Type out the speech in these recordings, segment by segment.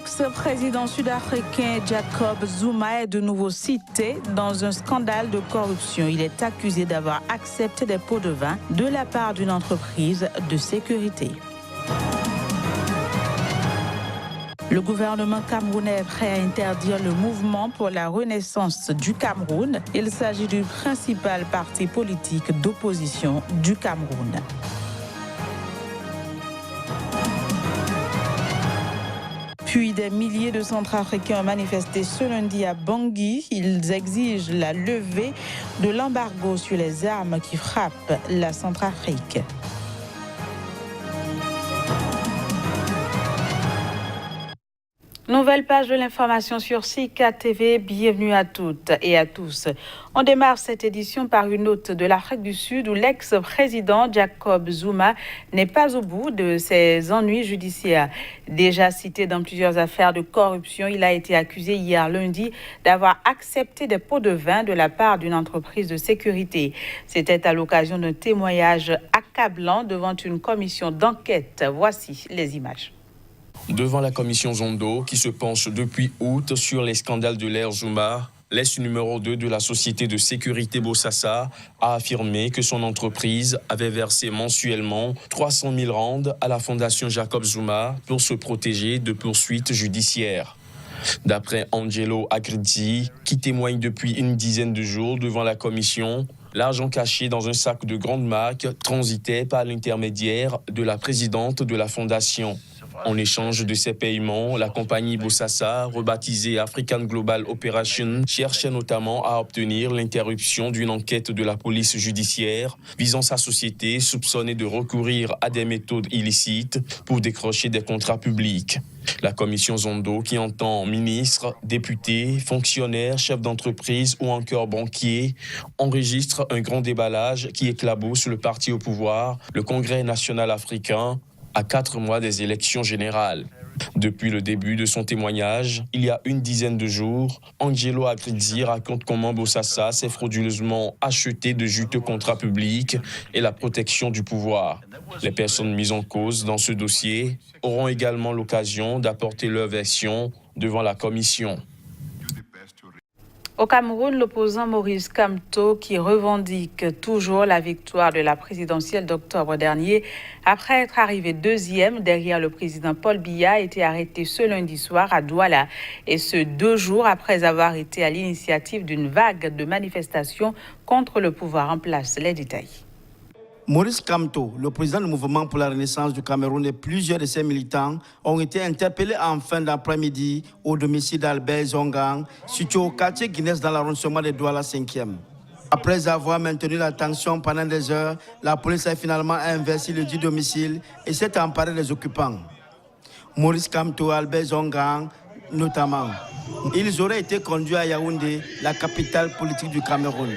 L'ex-président sud-africain Jacob Zuma est de nouveau cité dans un scandale de corruption. Il est accusé d'avoir accepté des pots de vin de la part d'une entreprise de sécurité. Le gouvernement camerounais est prêt à interdire le mouvement pour la renaissance du Cameroun. Il s'agit du principal parti politique d'opposition du Cameroun. Puis des milliers de Centrafricains ont manifesté ce lundi à Bangui. Ils exigent la levée de l'embargo sur les armes qui frappent la Centrafrique. Nouvelle page de l'information sur Sika TV. Bienvenue à toutes et à tous. On démarre cette édition par une note de l'Afrique du Sud où l'ex-président Jacob Zuma n'est pas au bout de ses ennuis judiciaires. Déjà cité dans plusieurs affaires de corruption, il a été accusé hier lundi d'avoir accepté des pots de vin de la part d'une entreprise de sécurité. C'était à l'occasion d'un témoignage accablant devant une commission d'enquête. Voici les images. Devant la commission Zondo, qui se penche depuis août sur les scandales de l'ère Zuma, l'ex-numéro 2 de la société de sécurité Bosasa a affirmé que son entreprise avait versé mensuellement 300 000 rands à la fondation Jacob Zuma pour se protéger de poursuites judiciaires. D'après Angelo Agridzi, qui témoigne depuis une dizaine de jours devant la commission, l'argent caché dans un sac de grande marque transitait par l'intermédiaire de la présidente de la fondation. En échange de ces paiements, la compagnie Bosasa, rebaptisée African Global Operation, cherchait notamment à obtenir l'interruption d'une enquête de la police judiciaire visant sa société soupçonnée de recourir à des méthodes illicites pour décrocher des contrats publics. La commission Zondo, qui entend ministres, députés, fonctionnaires, chefs d'entreprise ou encore banquiers, enregistre un grand déballage qui éclabousse le parti au pouvoir, le Congrès national africain, à 4 mois des élections générales. Depuis le début de son témoignage, il y a une dizaine de jours, Angelo Agridzi raconte comment Bosasa s'est frauduleusement acheté de juteux contrats publics et la protection du pouvoir. Les personnes mises en cause dans ce dossier auront également l'occasion d'apporter leur version devant la commission. Au Cameroun, l'opposant Maurice Kamto, qui revendique toujours la victoire de la présidentielle d'octobre dernier, après être arrivé deuxième derrière le président Paul Biya, a été arrêté ce lundi soir à Douala, et ce 2 jours après avoir été à l'initiative d'une vague de manifestations contre le pouvoir en place. Les détails. Maurice Kamto, le président du mouvement pour la renaissance du Cameroun et plusieurs de ses militants ont été interpellés en fin d'après-midi au domicile d'Albert Zongang, situé au quartier Guinness dans l'arrondissement de Douala 5e. Après avoir maintenu la tension pendant des heures, la police a finalement investi le dit domicile et s'est emparée des occupants. Maurice Kamto et Albert Zongang, notamment. Ils auraient été conduits à Yaoundé, la capitale politique du Cameroun.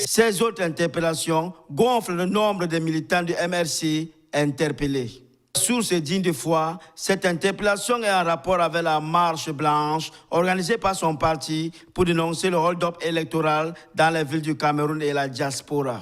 Ces autres interpellations gonflent le nombre de militants du MRC interpellés. Source digne de foi, cette interpellation est en rapport avec la marche blanche organisée par son parti pour dénoncer le hold-up électoral dans les villes du Cameroun et la diaspora.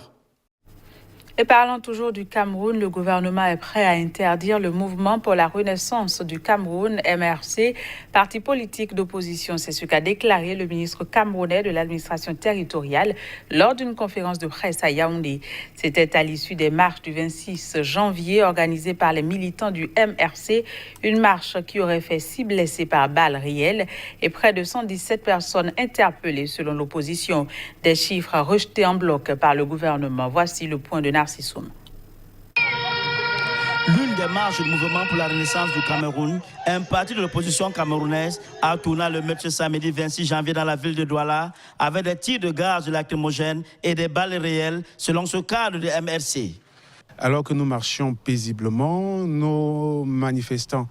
Et parlant toujours du Cameroun, le gouvernement est prêt à interdire le mouvement pour la renaissance du Cameroun, MRC, parti politique d'opposition. C'est ce qu'a déclaré le ministre camerounais de l'administration territoriale lors d'une conférence de presse à Yaoundé. C'était à l'issue des marches du 26 janvier organisées par les militants du MRC, une marche qui aurait fait 6 blessés par balles réelles et près de 117 personnes interpellées selon l'opposition. Des chiffres rejetés en bloc par le gouvernement. Voici le point de Narcissoum. L'une des marches du mouvement pour la renaissance du Cameroun, un parti de l'opposition camerounaise, a tourné le match ce samedi 26 janvier dans la ville de Douala avec des tirs de gaz lacrymogènes et des balles réelles selon ce cadre de MRC. Alors que nous marchions paisiblement, nos manifestants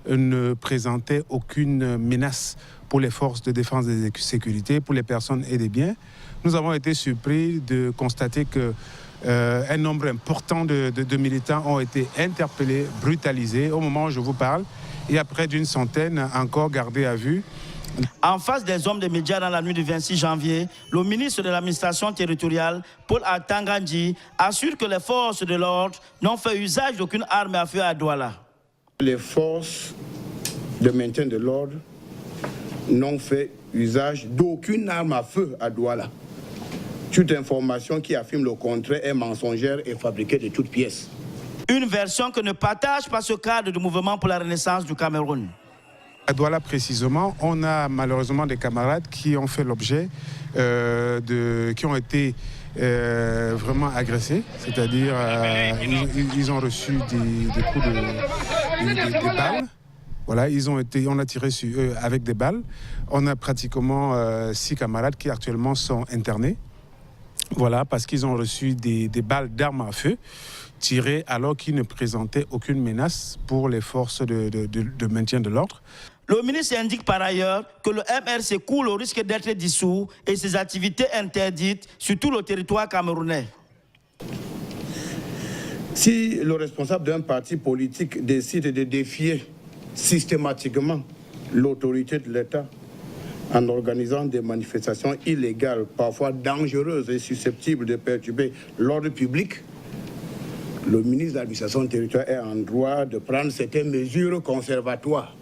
ne présentaient aucune menace pour les forces de défense et de sécurité, pour les personnes et les biens. Nous avons été surpris de constater que un nombre important de militants ont été interpellés, brutalisés. Au moment où je vous parle, il y a près d'une centaine encore gardés à vue. En face des hommes des médias dans la nuit du 26 janvier, le ministre de l'administration territoriale, Paul Atangandji, assure que les forces de l'ordre n'ont fait usage d'aucune arme à feu à Douala. Les forces de maintien de l'ordre n'ont fait usage d'aucune arme à feu à Douala. Toute information qui affirme le contraire est mensongère et fabriquée de toutes pièces. Une version que ne partage pas ce cadre du mouvement pour la renaissance du Cameroun. À Douala précisément, on a malheureusement des camarades qui ont fait l'objet qui ont été vraiment agressés, c'est-à-dire ils ont reçu des coups des balles. Voilà, on a tiré sur eux avec des balles. On a pratiquement 6 camarades qui actuellement sont internés. Voilà, parce qu'ils ont reçu des balles d'armes à feu tirées alors qu'ils ne présentaient aucune menace pour les forces de maintien de l'ordre. Le ministre indique par ailleurs que le MRC court le risque d'être dissous et ses activités interdites sur tout le territoire camerounais. Si le responsable d'un parti politique décide de défier systématiquement l'autorité de l'État en organisant des manifestations illégales, parfois dangereuses et susceptibles de perturber l'ordre public, le ministre de l'administration territoriale est en droit de prendre certaines mesures conservatoires.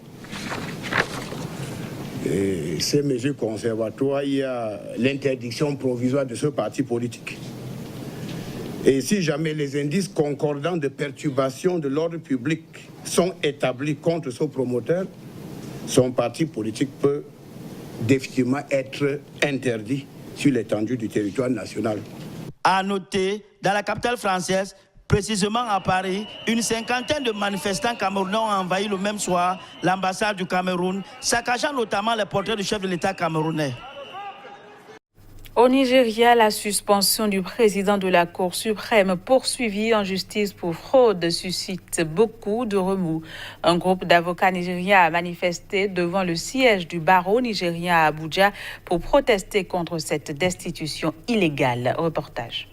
Et ces mesures conservatoires, il y a l'interdiction provisoire de ce parti politique. Et si jamais les indices concordants de perturbation de l'ordre public sont établis contre ce promoteur, son parti politique peut définitivement être interdit sur l'étendue du territoire national. À noter, dans la capitale française, précisément à Paris, une cinquantaine de manifestants camerounais ont envahi le même soir l'ambassade du Cameroun, saccageant notamment les portraits du chef de l'État camerounais. Au Nigeria, la suspension du président de la Cour suprême poursuivi en justice pour fraude suscite beaucoup de remous. Un groupe d'avocats nigériens a manifesté devant le siège du barreau nigérien à Abuja pour protester contre cette destitution illégale. Reportage.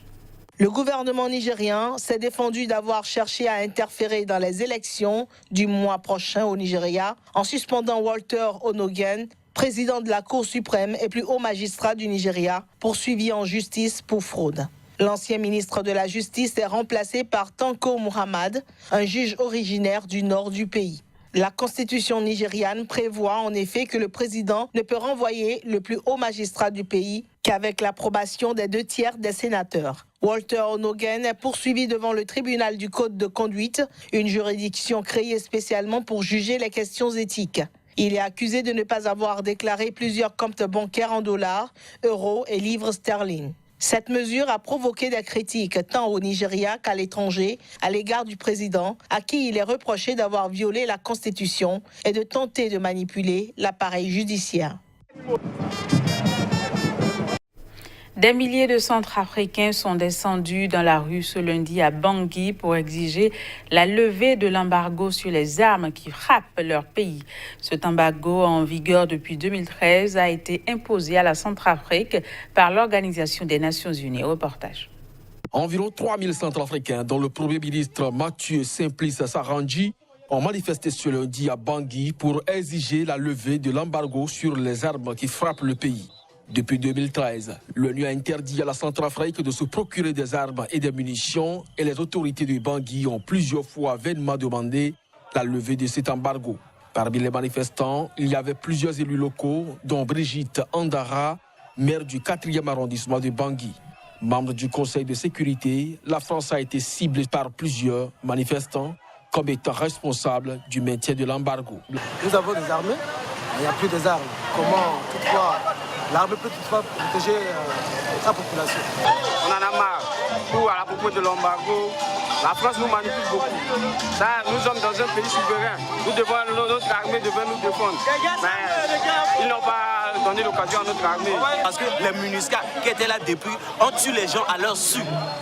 Le gouvernement nigérien s'est défendu d'avoir cherché à interférer dans les élections du mois prochain au Nigeria en suspendant Walter Onogen, président de la Cour suprême et plus haut magistrat du Nigeria, poursuivi en justice pour fraude. L'ancien ministre de la Justice est remplacé par Tanko Muhammad, un juge originaire du nord du pays. La constitution nigériane prévoit en effet que le président ne peut renvoyer le plus haut magistrat du pays qu'avec l'approbation des 2/3 des sénateurs. Walter Onogen est poursuivi devant le tribunal du Code de conduite, une juridiction créée spécialement pour juger les questions éthiques. Il est accusé de ne pas avoir déclaré plusieurs comptes bancaires en dollars, euros et livres sterling. Cette mesure a provoqué des critiques tant au Nigeria qu'à l'étranger à l'égard du président, à qui il est reproché d'avoir violé la Constitution et de tenter de manipuler l'appareil judiciaire. Des milliers de Centrafricains sont descendus dans la rue ce lundi à Bangui pour exiger la levée de l'embargo sur les armes qui frappent leur pays. Cet embargo en vigueur depuis 2013 a été imposé à la Centrafrique par l'Organisation des Nations Unies. Reportage. Environ 3000 Centrafricains, dont le Premier ministre Mathieu Simplice Sarandji, ont manifesté ce lundi à Bangui pour exiger la levée de l'embargo sur les armes qui frappent le pays. Depuis 2013, l'ONU a interdit à la Centrafrique de se procurer des armes et des munitions et les autorités de Bangui ont plusieurs fois vainement demandé la levée de cet embargo. Parmi les manifestants, il y avait plusieurs élus locaux, dont Brigitte Andara, maire du 4e arrondissement de Bangui. Membre du Conseil de sécurité, la France a été ciblée par plusieurs manifestants comme étant responsable du maintien de l'embargo. Nous avons des armées, mais il n'y a plus des armes. Comment toutefois l'armée peut toutefois protéger sa population? On en a marre. À propos de l'embargo, la France nous manipule beaucoup. Ça, nous sommes dans un pays souverain. Notre armée devrait nous défendre. Mais ils n'ont pas donné l'occasion à notre armée. Parce que les MINUSCA qui étaient là depuis ont tué les gens à leur su,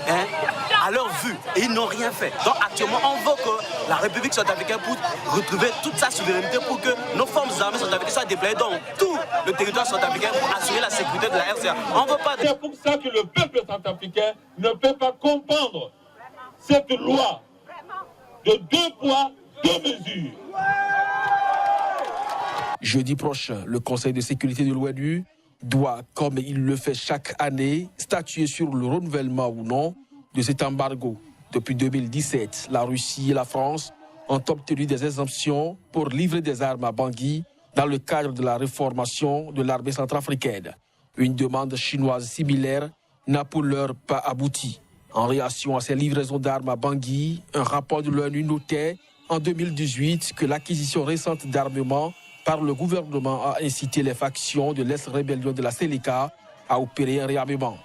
à leur vue, et ils n'ont rien fait. Donc actuellement, on veut que la République centrafricaine puisse retrouver toute sa souveraineté pour que nos forces armées centrafricaines soient déployées dans tout le territoire centrafricain pour assurer la sécurité de la RCA. On veut pas. C'est pour ça que le peuple centrafricain ne peut pas comprendre cette loi de 2 poids, 2 mesures. Jeudi prochain, le Conseil de sécurité de l'ONU doit, comme il le fait chaque année, statuer sur le renouvellement ou non de cet embargo. Depuis 2017, la Russie et la France ont obtenu des exemptions pour livrer des armes à Bangui dans le cadre de la réformation de l'armée centrafricaine. Une demande chinoise similaire n'a pour l'heure pas abouti. En réaction à ces livraisons d'armes à Bangui, un rapport de l'ONU notait en 2018 que l'acquisition récente d'armement par le gouvernement a incité les factions de l'ex-rébellion de la Seleka à opérer un réarmement.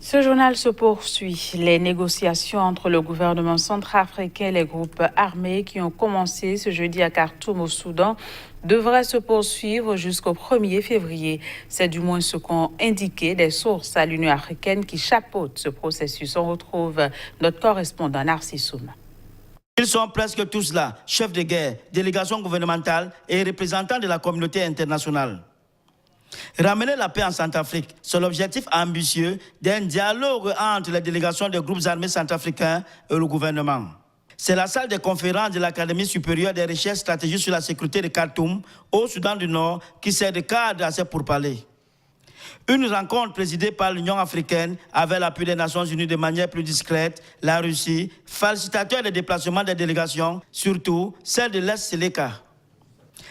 Ce journal se poursuit. Les négociations entre le gouvernement centrafricain et les groupes armés qui ont commencé ce jeudi à Khartoum au Soudan devraient se poursuivre jusqu'au 1er février. C'est du moins ce qu'ont indiqué des sources à l'Union africaine qui chapeautent ce processus. On retrouve notre correspondant Narcissoum. Ils sont presque tous là, chefs de guerre, délégations gouvernementales et représentants de la communauté internationale. Ramener la paix en Centrafrique, c'est l'objectif ambitieux d'un dialogue entre les délégations des groupes armés centrafricains et le gouvernement. C'est la salle de conférence de l'Académie supérieure des recherches stratégiques sur la sécurité de Khartoum, au Soudan du Nord, qui sert de cadre à ces pourparlers. Une rencontre présidée par l'Union africaine avec l'appui des Nations unies de manière plus discrète, la Russie, facilitateur des déplacements des délégations, surtout celle de l'Est-Seleka.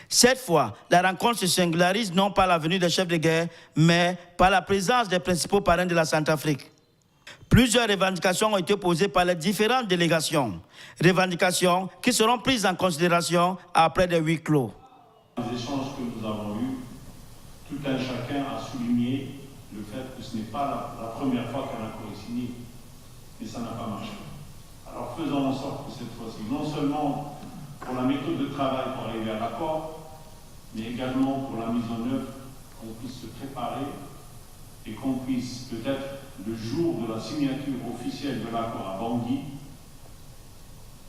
Cette fois, la rencontre se singularise non par la venue des chefs de guerre, mais par la présence des principaux parrains de la Centrafrique. Plusieurs revendications ont été posées par les différentes délégations. Revendications qui seront prises en considération après des huis clos. Les échanges que nous avons eus, tout un chacun a souligné le fait que ce n'est pas la première fois qu'un accord est signé, mais ça n'a pas marché. Alors faisons en sorte que cette fois-ci, non seulement pour la méthode de travail pour arriver à l'accord, mais également pour la mise en œuvre, qu'on puisse se préparer et qu'on puisse peut-être, le jour de la signature officielle de l'accord à Bangui,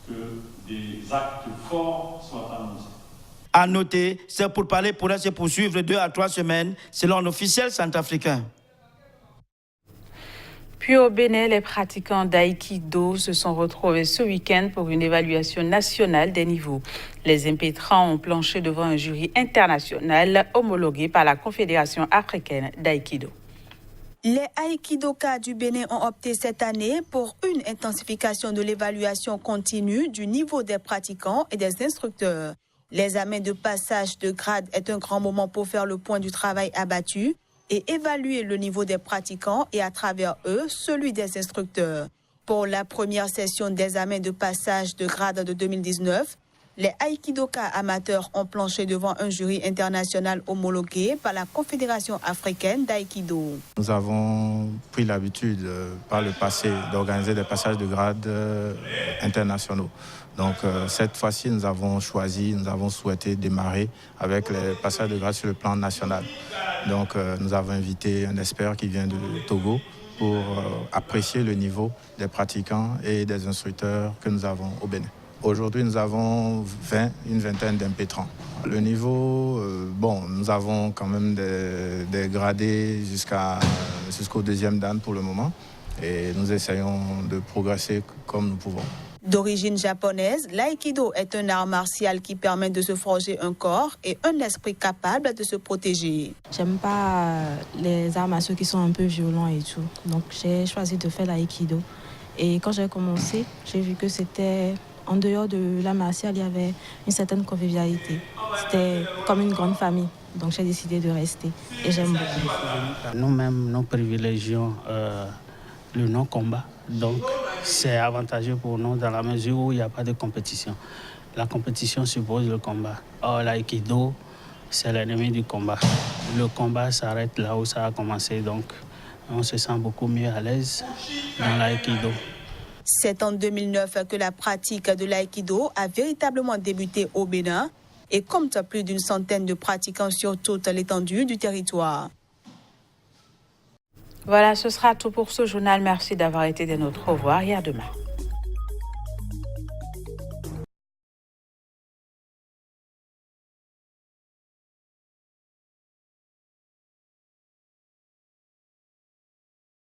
que des actes forts soient annoncés. À noter, ces pourparlers pourraient se poursuivre 2 à 3 semaines, selon l'officiel centrafricain. Puis au Bénin, les pratiquants d'aïkido se sont retrouvés ce week-end pour une évaluation nationale des niveaux. Les impétrants ont planché devant un jury international homologué par la Confédération africaine d'aïkido. Les aïkidokas du Bénin ont opté cette année pour une intensification de l'évaluation continue du niveau des pratiquants et des instructeurs. L'examen de passage de grade est un grand moment pour faire le point du travail abattu et évaluer le niveau des pratiquants et à travers eux, celui des instructeurs. Pour la première session d'examen de passage de grade de 2019, les aïkidokas amateurs ont planché devant un jury international homologué par la Confédération africaine d'aïkido. Nous avons pris l'habitude par le passé d'organiser des passages de grade internationaux. Donc cette fois-ci, nous avons souhaité démarrer avec les passages de grade sur le plan national. Donc nous avons invité un expert qui vient de Togo pour apprécier le niveau des pratiquants et des instructeurs que nous avons au Bénin. Aujourd'hui, nous avons une vingtaine d'impétrants. Le niveau, nous avons quand même des gradés jusqu'au 2e dan pour le moment. Et nous essayons de progresser comme nous pouvons. D'origine japonaise, l'aïkido est un art martial qui permet de se forger un corps et un esprit capable de se protéger. J'aime pas les arts martiaux qui sont un peu violents et tout. Donc j'ai choisi de faire l'aïkido. Et quand j'ai commencé, j'ai vu que c'était... En dehors de l'art martial, il y avait une certaine convivialité. C'était comme une grande famille. Donc j'ai décidé de rester et j'aime beaucoup. Nous-mêmes, nous privilégions le non-combat. Donc c'est avantageux pour nous dans la mesure où il n'y a pas de compétition. La compétition suppose le combat. Or, l'aïkido, c'est l'ennemi du combat. Le combat s'arrête là où ça a commencé. Donc on se sent beaucoup mieux à l'aise dans l'aïkido. C'est en 2009 que la pratique de l'aïkido a véritablement débuté au Bénin et compte plus d'une centaine de pratiquants sur toute l'étendue du territoire. Voilà, ce sera tout pour ce journal. Merci d'avoir été des nôtres. Au revoir et à demain.